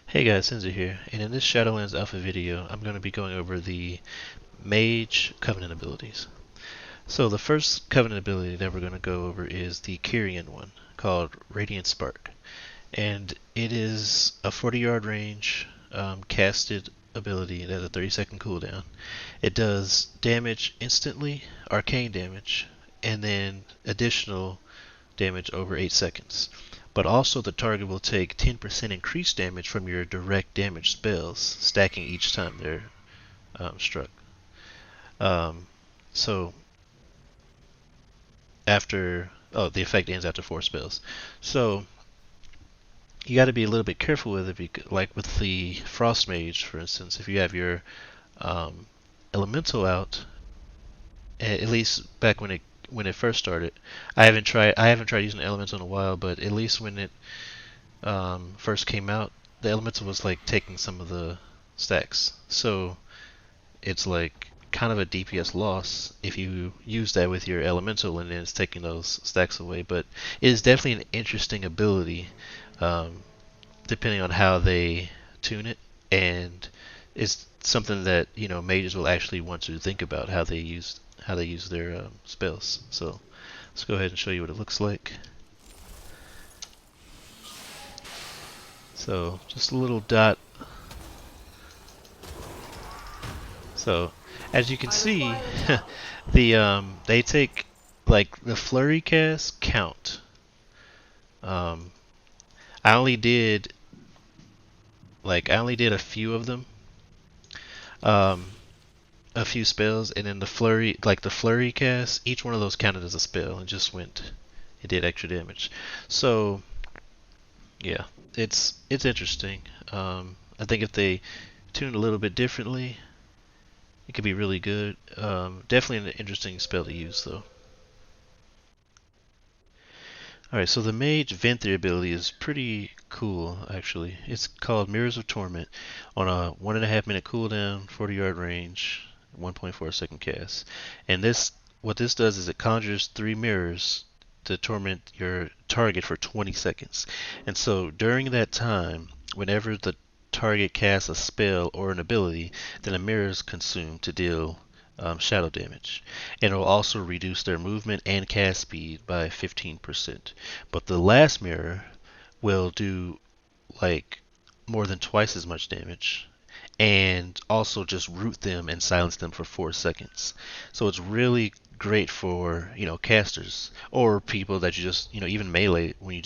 Hey guys, Sinza here, and in this Shadowlands Alpha video, I'm going to be going over the Mage Covenant abilities. So the first Covenant ability that we're going to go over is the Kyrian one, called Radiant Spark. And it is a 40-yard range casted ability that has a 30-second cooldown. It does damage instantly, arcane damage, and then additional damage over 8 seconds. But also the target will take 10% increased damage from your direct damage spells, stacking each time they're struck. Um, so the effect ends after 4 spells. So you got to be a little bit careful with it, like with the Frost Mage, for instance. If you have your um, Elemental out, at least back when it first started, I haven't tried using Elemental in a while, but at least when it first came out, the Elemental was like taking some of the stacks. So it's like kind of a DPS loss if you use that with your Elemental and then it's taking those stacks away. But it is definitely an interesting ability, um, depending on how they tune it, and it's something that mages will actually want to think about how they use their spells. So let's go ahead and show you what it looks like. So just a little dot. So as you can see, they take like the flurry cast count. Um, I only did a few of them, um, a few spells, and then the flurry cast, each one of those counted as a spell and it did extra damage. So yeah, it's interesting. I think if they tune it a little bit differently, it could be really good. Definitely an interesting spell to use, though. Alright, so the Mage Venthyr ability is pretty cool, actually. It's called Mirrors of Torment on a 1.5 minute cooldown, 40-yard range, 1.4 second cast. And what this does is it conjures 3 mirrors to torment your target for 20 seconds. And so during that time, whenever the target casts a spell or an ability, then a mirror is consumed to deal shadow damage. And it will also reduce their movement and cast speed by 15%. But the last mirror will do like more than twice as much damage and also just root them and silence them for 4 seconds. So it's really great for, casters or people that you just, even melee when you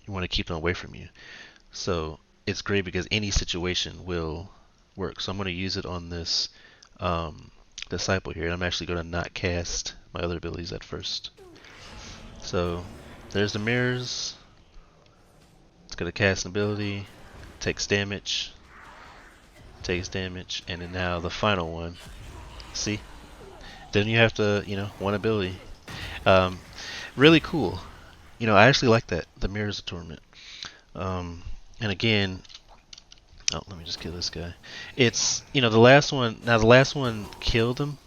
want to keep them away from you. So it's great because any situation will work. So I'm going to use it on this disciple here. I'm actually going to not cast my other abilities at first. So there's the mirrors. It's going to cast an ability, takes damage, and then now the final one. See? Then you have to, one ability. Um, really cool. I actually like that, the Mirrors of Torment. And again, oh, let me just kill this guy. It's, the last one, now the last one killed him,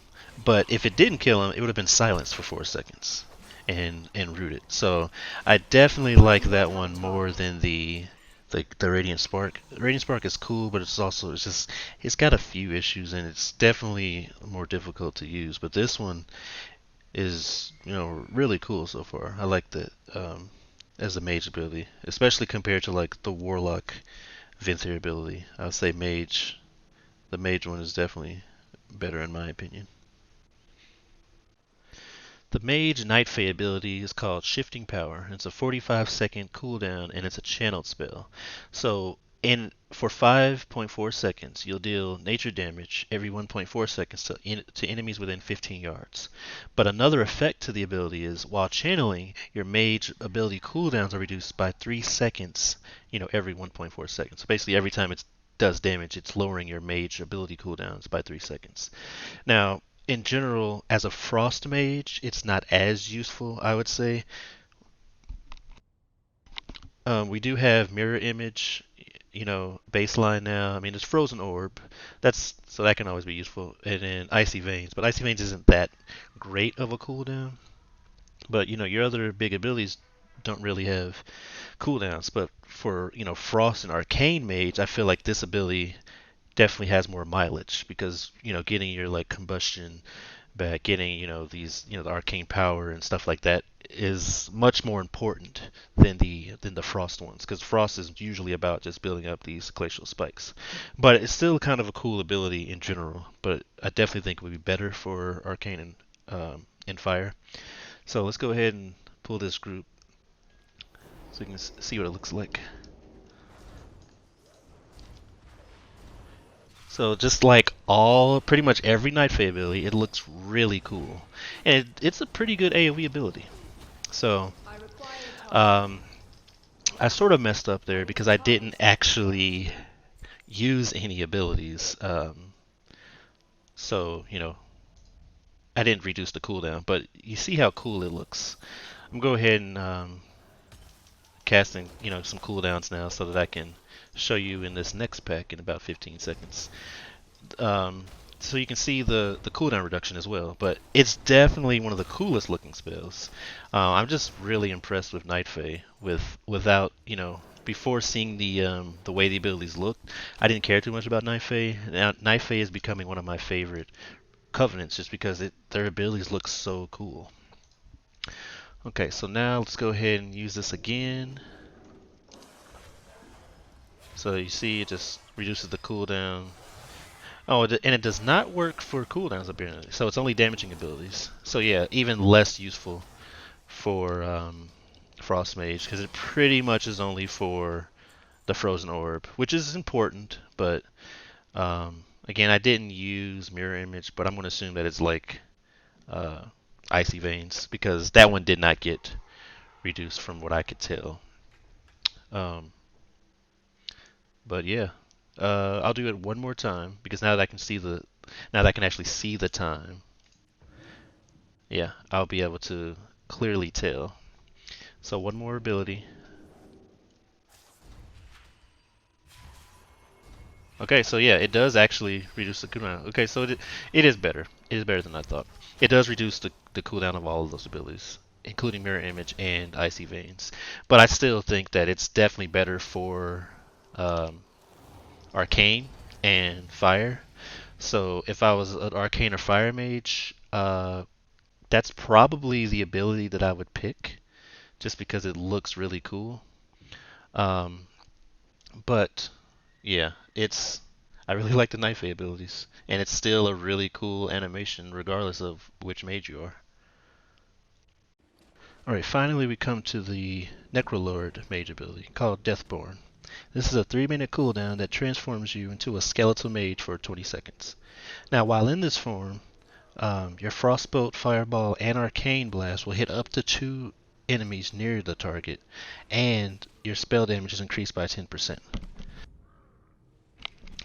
but if it didn't kill him, it would have been silenced for 4 seconds and rooted. So I definitely like that one more than the Radiant Spark. The Radiant Spark is cool, but it's got a few issues and it's definitely more difficult to use. But this one is really cool so far. I like that as a mage ability, especially compared to like the Warlock Venthyr ability. I would say the mage one is definitely better in my opinion. The Mage Night Fae ability is called Shifting Power. It's a 45-second cooldown and it's a channeled spell. So for 5.4 seconds, you'll deal nature damage every 1.4 seconds to enemies within 15 yards. But another effect to the ability is while channeling, your mage ability cooldowns are reduced by 3 seconds, every 1.4 seconds. So basically every time it does damage, it's lowering your mage ability cooldowns by 3 seconds. Now, in general, as a frost mage, it's not as useful, I would say. We do have mirror image, baseline now. I mean, it's frozen orb. That can always be useful. And then icy veins, but icy veins isn't that great of a cooldown. But your other big abilities don't really have cooldowns. But for Frost and Arcane Mage, I feel like this ability definitely has more mileage because getting your like combustion back, getting these the arcane power and stuff like that is much more important than the frost ones, because frost is usually about just building up these glacial spikes. But it's still kind of a cool ability in general, but I definitely think it would be better for arcane and fire. So let's go ahead and pull this group so you can see what it looks like. So just like pretty much every Night Fae ability, it looks really cool, and it's a pretty good AoE ability. So um, I sort of messed up there because I didn't actually use any abilities. So I didn't reduce the cooldown, but you see how cool it looks. I'm gonna go ahead and casting some cooldowns now so that I can show you in this next pack in about 15 seconds. Um, so you can see the cooldown reduction as well, but it's definitely one of the coolest looking spells. I'm just really impressed with Night Fae. Without before seeing the way the abilities look, I didn't care too much about Night Fae. Now Night Fae is becoming one of my favorite covenants just because their abilities look so cool. Okay, so now let's go ahead and use this again. So you see it just reduces the cooldown. Oh, and it does not work for cooldowns apparently. So it's only damaging abilities. So yeah, even less useful for Frost Mage because it pretty much is only for the Frozen Orb, which is important. But again, I didn't use Mirror Image, but I'm going to assume that it's like uh, Icy Veins because that one did not get reduced from what I could tell. Um, but yeah, I'll do it one more time because now that I can actually see the time, yeah, I'll be able to clearly tell. So one more ability. Okay, so yeah, it does actually reduce the cooldown. Okay, so it is better. It is better than I thought. It does reduce the cooldown of all of those abilities, including Mirror Image and Icy Veins. But I still think that it's definitely better for um, Arcane and Fire. So if I was an Arcane or Fire Mage, that's probably the ability that I would pick, just because it looks really cool. Um, but yeah, I really like the knife abilities, and it's still a really cool animation regardless of which mage you are. Alright, finally we come to the Necrolord mage ability, called Deathborn. This is a 3-minute cooldown that transforms you into a skeletal mage for 20 seconds. Now, while in this form, your Frostbolt, Fireball, and Arcane Blast will hit up to 2 enemies near the target, and your spell damage is increased by 10%.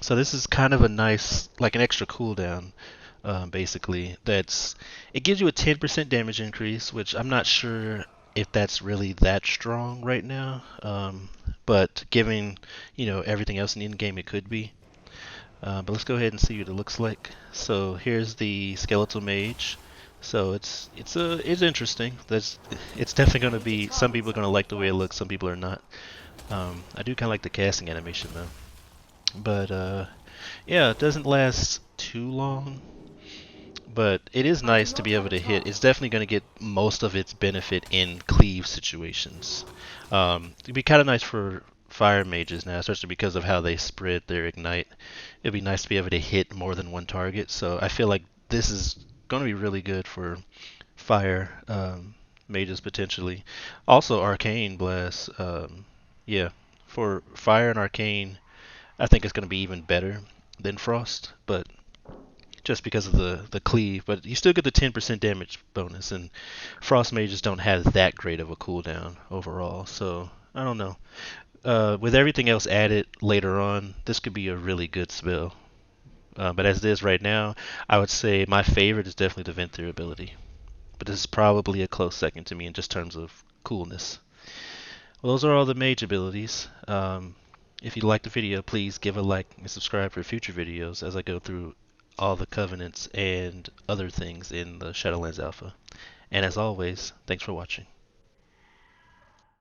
So this is kind of a nice, like an extra cooldown, basically. It gives you a 10% damage increase, which I'm not sure if that's really that strong right now. But given everything else in the end game, it could be. But let's go ahead and see what it looks like. So here's the skeletal mage. So it's interesting. It's definitely going to be, some people are going to like the way it looks, some people are not. I do kind of like the casting animation though. But yeah, it doesn't last too long, but it is nice to be able to hit. It's definitely going to get most of its benefit in cleave situations. It'd be kind of nice for fire mages now, especially because of how they spread their ignite. It'd be nice to be able to hit more than one target. So I feel like this is going to be really good for fire mages potentially. Also, arcane blast. Yeah, for fire and arcane, I think it's going to be even better than Frost, but just because of the cleave. But you still get the 10% damage bonus, and Frost mages don't have that great of a cooldown overall. So I don't know. With everything else added later on, this could be a really good spell. But as it is right now, I would say my favorite is definitely the Venthyr ability. But this is probably a close second to me in just terms of coolness. Well, those are all the mage abilities. If you liked the video, please give a like and subscribe for future videos as I go through all the covenants and other things in the Shadowlands Alpha. And as always, thanks for watching.